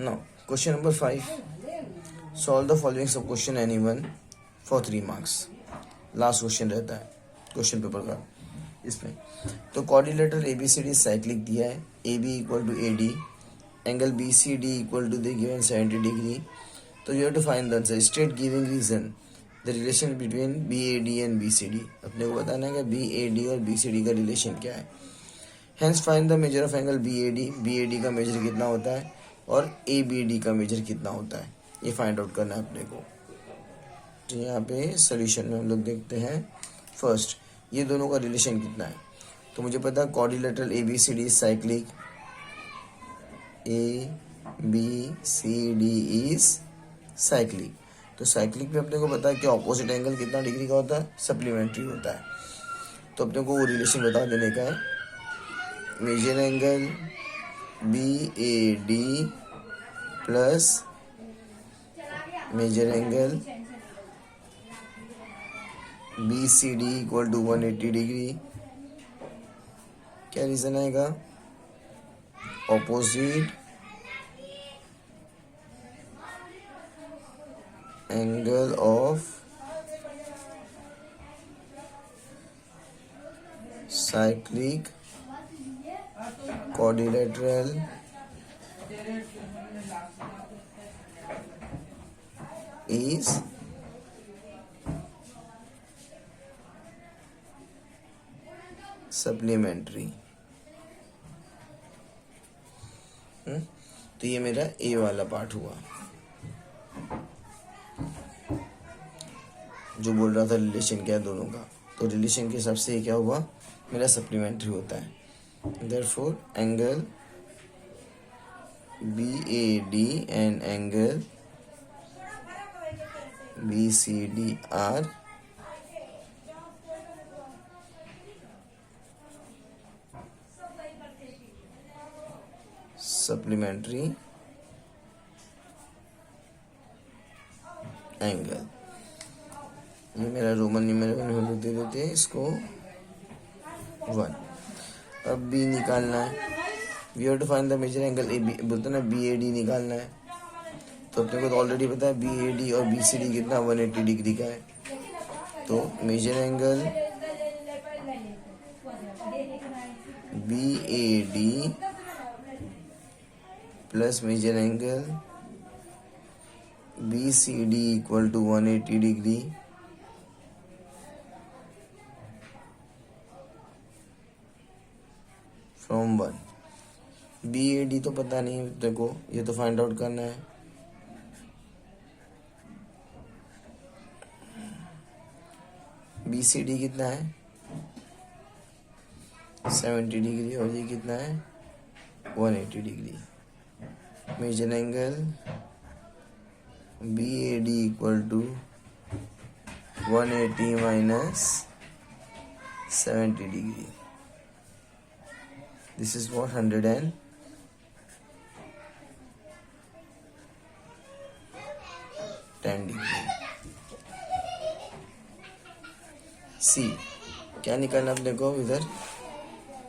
Now, question number 5. Solve the following sub question anyone for 3 marks. Last question रहता है question paper का इसमें. तो क्वाड्रिलेटरल एबीसीडी साइक्लिक दिया है. A B equal to A D, angle B C D equal to the given 70 degree. तो you have to find the answer. State giving reason the relation between B A D and B C D. अपने को बताना है कि B A D और B C D का relation क्या है. Hence find the measure of angle B A D. B A D का मेजर कितना होता है और ए बी डी का मेजर कितना होता है, ये फाइंड आउट करना है अपने को. तो यहाँ पे सोल्यूशन में हम लोग देखते हैं. फर्स्ट, ये दोनों का रिलेशन कितना है. तो मुझे पता है quadrilateral A B C D cyclic. A B C D is cyclic. तो साइक्लिक में अपने को पता है कि ऑपोजिट एंगल कितना डिग्री का होता है, सप्लीमेंट्री होता है. तो अपने को वो रिलेशन बता देने का है. Measure angle B A D plus measure angle B C D equal to 180 degree. क्या रीजन आएगा? Opposite angle of cyclic quadrilateral is supplementary. तो ये मेरा ए वाला पार्ट हुआ जो बोल रहा था रिलेशन क्या है दोनों का. तो रिलेशन के हिसाब से ये क्या हुआ, मेरा सप्लीमेंट्री होता है. Therefore, angle BAD and angle BCD are supplementary angle. ये मेरा रोमन न्यूमेरिकल में दे देते हैं इसको 1. अब बी निकालना है. We have to find the measure angle A B. बोलते ना बी ए डी निकालना है. तो अपने को तो ऑलरेडी पता है बी ए डी और बी सी डी कितना 180 डिग्री का है. तो measure angle B A D plus measure angle B C D equal to 180 degree from 1. B A D तो पता नहीं, देखो ये तो फाइंड आउट करना है. बी सी डी कितना है 70 डिग्री और ये कितना है 180 degree. Measure angle B A D equal to 180 minus 70 degree. This is what 110 degree. C क्या निकालना अपने को इधर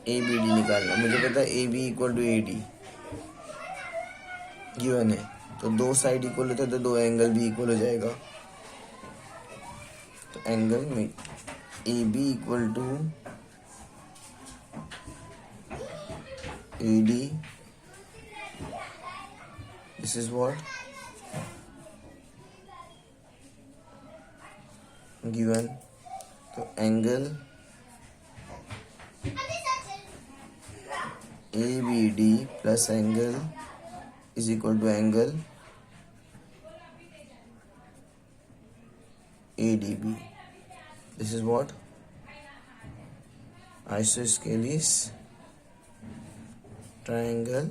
ए बी डी निकालना. मुझे पता है A B equal to A D given है. तो दो साइड इक्वल होता है तो दो एंगल भी इक्वल हो जाएगा. तो एंगल में A B equal to AD, this is what given. तो angle ABD plus angle is equal to angle ADB. This is what isosceles triangle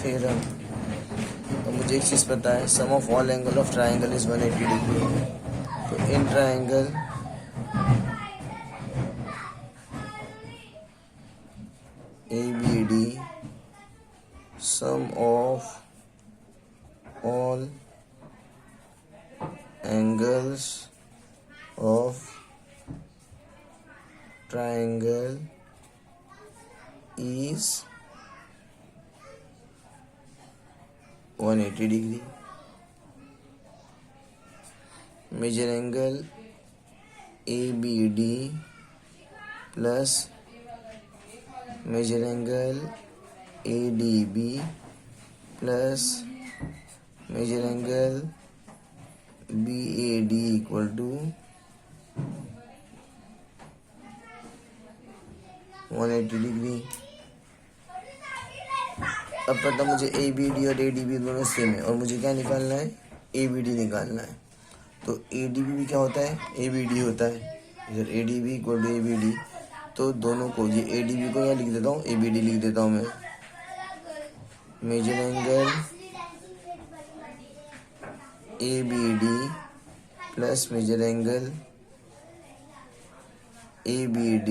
theorem. तो मुझे एक चीज़ पता है, sum of all angle of triangle is 180 degree. तो in triangle ABD sum of all angles of triangle is 180 degree. Measure angle ABD plus measure angle ADB plus measure angle BAD equal to 180 degree. अब पता मुझे ABD और ADB दोनों same है और मुझे क्या निकालना है, ABD निकालना है. तो ADB भी क्या होता है, ABD होता है. इधर ADB इक्वल टू ABD, तो दोनों को, ये ADB को यहाँ लिख देता हूँ, ABD लिख देता हूँ मैं. Measure angle ABD plus measure angle ABD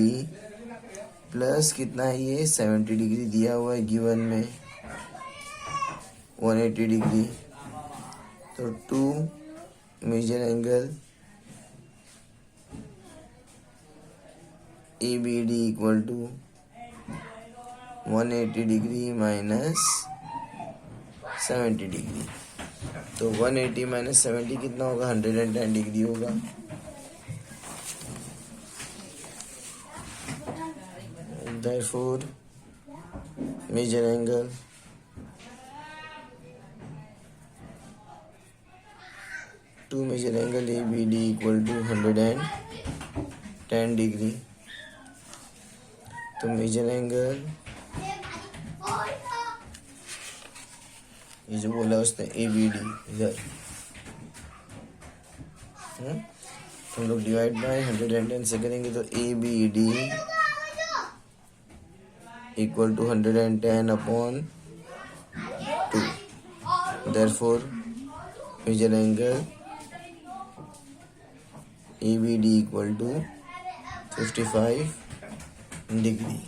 plus कितना है, ये 70 डिग्री दिया हुआ है गिवन में, 180 डिग्री. तो 2 measure angle ABD equal to 180 degree minus 70 degree. तो 180 माइनस 70 कितना होगा, 110 डिग्री होगा. Therefore, measure angle to measure angle ABD equal to 110 degree. तो measure angle, ये जो बोला उसने ABD इधर, हम लोग डिवाइड बाय 110 से करेंगे तो ABD equal to 110 upon 2. Therefore, measure angle ABD equal to 55 degree.